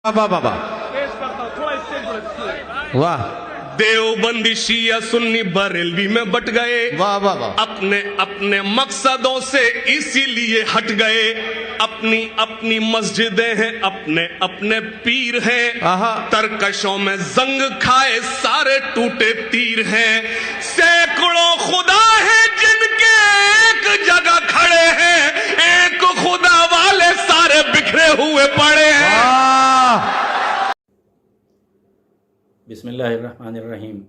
वाह वाह वाह वाह देवबंदी शिया सुन्नी बरेलवी में बट गए, वाह वाह वाह अपने अपने मकसदों से इसीलिए हट गए। अपनी अपनी मस्जिदें हैं, अपने अपने पीर हैं, आहा। तरकशों में जंग खाए सारे टूटे तीर हैं। सैकड़ों खुदा हैं जिनके एक जगह खड़े हैं, एक खुदा वाले सारे बिखरे हुए पड़े हैं। वाह बिस्मिल्लाहिर्रहमानिर्रहीम।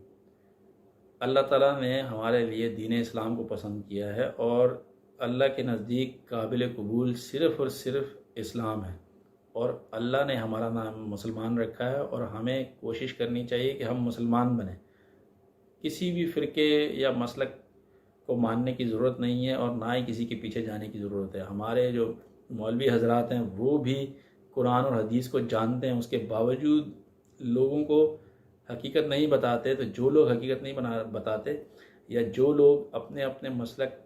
अल्लाह ताला ने हमारे लिए दीन इस्लाम को पसंद किया है और अल्लाह के नज़दीक काबिल कबूल सिर्फ़ और सिर्फ इस्लाम है। और अल्लाह ने हमारा नाम मुसलमान रखा है और हमें कोशिश करनी चाहिए कि हम मुसलमान बने। किसी भी फ़िरके या मसलक को मानने की ज़रूरत नहीं है और ना ही किसी के पीछे जाने की ज़रूरत है। हमारे जो मौलवी हजरात हैं वो भी कुरान और हदीस को जानते हैं, उसके बावजूद लोगों को हकीकत नहीं बताते। तो जो लोग हकीकत नहीं बताते या जो लोग अपने अपने मसलक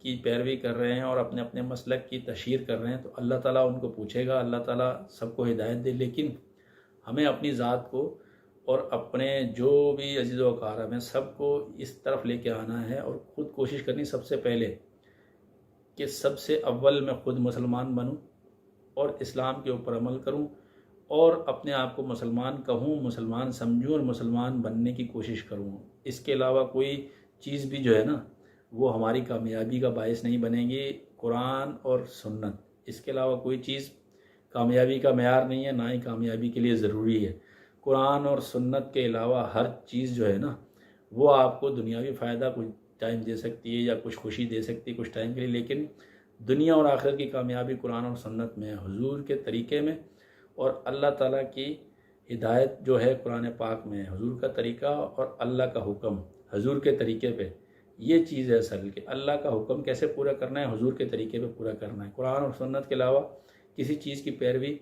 की पैरवी कर रहे हैं और अपने अपने मसलक की तशहीर कर रहे हैं, तो अल्लाह ताला उनको पूछेगा। अल्लाह ताला सबको हिदायत दे, लेकिन हमें अपनी ज़ात को और अपने जो भी अजीज़ व अक़ारब हैं सबको इस तरफ लेके आना है और ख़ुद कोशिश करनी सबसे पहले कि सबसे अव्वल मैं ख़ुद मुसलमान बनूँ और इस्लाम के ऊपर अमल करूँ और अपने आप को मुसलमान कहूँ, मुसलमान समझूँ और मुसलमान बनने की कोशिश करूँ। इसके अलावा कोई चीज़ भी जो है ना वो हमारी कामयाबी का बायस नहीं बनेगी। कुरान और सुन्नत, इसके अलावा कोई चीज़ कामयाबी का मेयार नहीं है, ना ही कामयाबी के लिए ज़रूरी है। कुरान और सुन्नत के अलावा हर चीज़ जो है ना वो आपको दुनियावी फ़ायदा कुछ टाइम दे सकती है या कुछ खुशी दे सकती है कुछ टाइम के लिए, लेकिन दुनिया और आखिरत की कामयाबी कुरान और सुन्नत में है, हुजूर के तरीक़े में। और अल्लाह ताला की हिदायत जो है कुरान पाक में है, हुजूर का तरीक़ा और अल्लाह का हुक्म हुजूर के तरीक़े पे। ये चीज़ है असल कि अल्लाह का हुक्म कैसे पूरा करना है, हुजूर के तरीक़े पे पूरा करना है। कुरान और सुन्नत के अलावा किसी चीज़ की पैरवी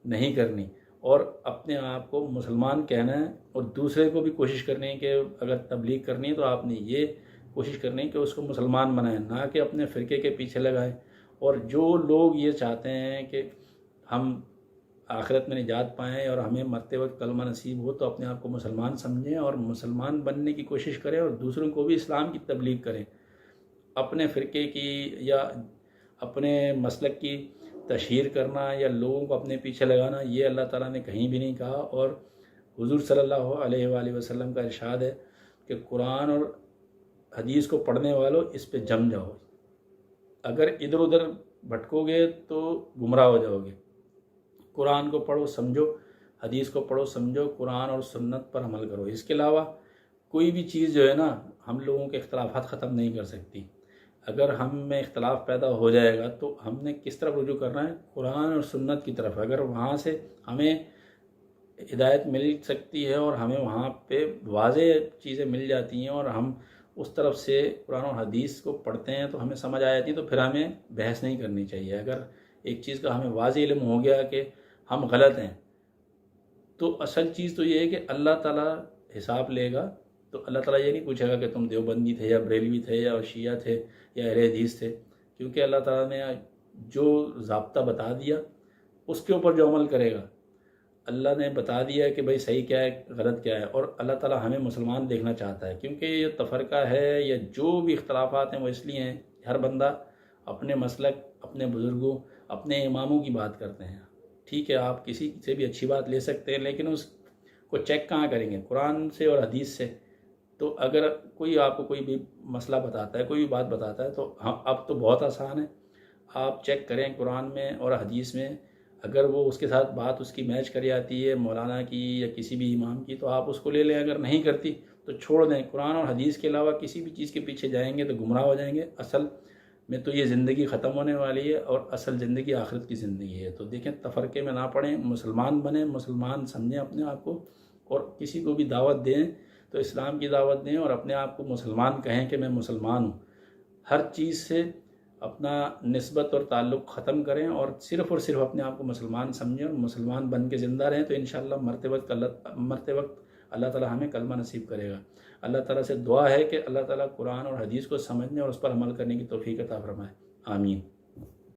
नहीं करनी और अपने आप को मुसलमान कहना है। और दूसरे को भी कोशिश करनी है कि अगर तबलीग करनी है तो आपने ये कोशिश करनी है कि उसको मुसलमान बनाएं, ना कि अपने फ़िरके के पीछे लगाएं। और जो लोग ये चाहते हैं कि हम आखिरत में निजात पाएँ और हमें मरते वक्त कलमा नसीब हो, तो अपने आप को मुसलमान समझें और मुसलमान बनने की कोशिश करें और दूसरों को भी इस्लाम की तबलीग करें। अपने फ़िरके की या अपने मसलक की तशहीर करना या लोगों को अपने पीछे लगाना, ये अल्लाह ताला ने कहीं भी नहीं कहा। और हुज़ूर सल्लल्लाहु अलैहि वसल्लम का इरशाद है कि कुरान और हदीस को पढ़ने वालों इस पे जम जाओ, अगर इधर उधर भटकोगे तो गुमराह हो जाओगे। कुरान को पढ़ो समझो, हदीस को पढ़ो समझो, कुरान और सुन्नत पर अमल करो। इसके अलावा कोई भी चीज़ जो है ना हम लोगों के इख्तलाफात ख़त्म नहीं कर सकती। अगर हम में इख्तलाफ पैदा हो जाएगा तो हमने किस तरफ रुजू करना है, कुरान और सुन्नत की तरफ। अगर वहाँ से हमें हिदायत मिल सकती है और हमें वहाँ पे वाज़ेह चीज़ें मिल जाती हैं और हम उस तरफ से कुरान और हदीस को पढ़ते हैं तो हमें समझ आ जाती है, तो फिर हमें बहस नहीं करनी चाहिए। अगर एक चीज़ का हमें वाज़ेह इल्म हो गया कि हम गलत हैं, तो असल चीज़ तो ये है कि अल्लाह ताला हिसाब लेगा। तो अल्लाह ताला ये नहीं पूछेगा कि तुम देवबंदी थे या बरेलवी थे या शिया थे या अहले हदीस थे, क्योंकि अल्लाह ताला ने जो ज़ाब्ता बता दिया उसके ऊपर जो अमल करेगा, अल्लाह ने बता दिया है कि भाई सही क्या है गलत क्या है। और अल्लाह ताला हमें मुसलमान देखना चाहता है, क्योंकि ये तफ़रक़ा है या जो भी इख्तलाफात हैं वो इसलिए हैं हर बंदा अपने मसलक, अपने बुज़ुर्गों, अपने इमामों की बात करते हैं। ठीक है, आप किसी से भी अच्छी बात ले सकते हैं, लेकिन उसको चेक कहाँ करेंगे, कुरान से और हदीस से। तो अगर कोई आपको कोई भी मसला बताता है, कोई भी बात बताता है, तो हाँ अब तो बहुत आसान है, आप चेक करें कुरान में और हदीस में। अगर वो उसके साथ बात उसकी मैच कर जाती है मौलाना की या किसी भी इमाम की, तो आप उसको ले लें। अगर नहीं करती तो छोड़ दें। कुरान और हदीस के अलावा किसी भी चीज़ के पीछे जाएंगे तो गुमराह हो जाएंगे। असल में तो ये ज़िंदगी ख़त्म होने वाली है और असल ज़िंदगी आखिरत की ज़िंदगी है। तो देखें, तफ़रक़े में ना पड़ें, मुसलमान बनें, मुसलमान समझें अपने आप को। और किसी को भी दावत दें तो इस्लाम की दावत दें और अपने आप को मुसलमान कहें कि मैं मुसलमान हूँ। हर चीज़ से अपना निस्बत और ताल्लुक़ ख़त्म करें और सिर्फ़ अपने आप को मुसलमान समझें और मुसलमान बन के ज़िंदा रहें। तो इंशाअल्लाह मरते वक्त अल्लाह ताला हमें कलमा नसीब करेगा। अल्लाह ताला से दुआ है कि अल्लाह ताला कुरान और हदीस को समझने और उस पर अमल करने की तौफ़ीक़ अता फ़रमाए। आमीन।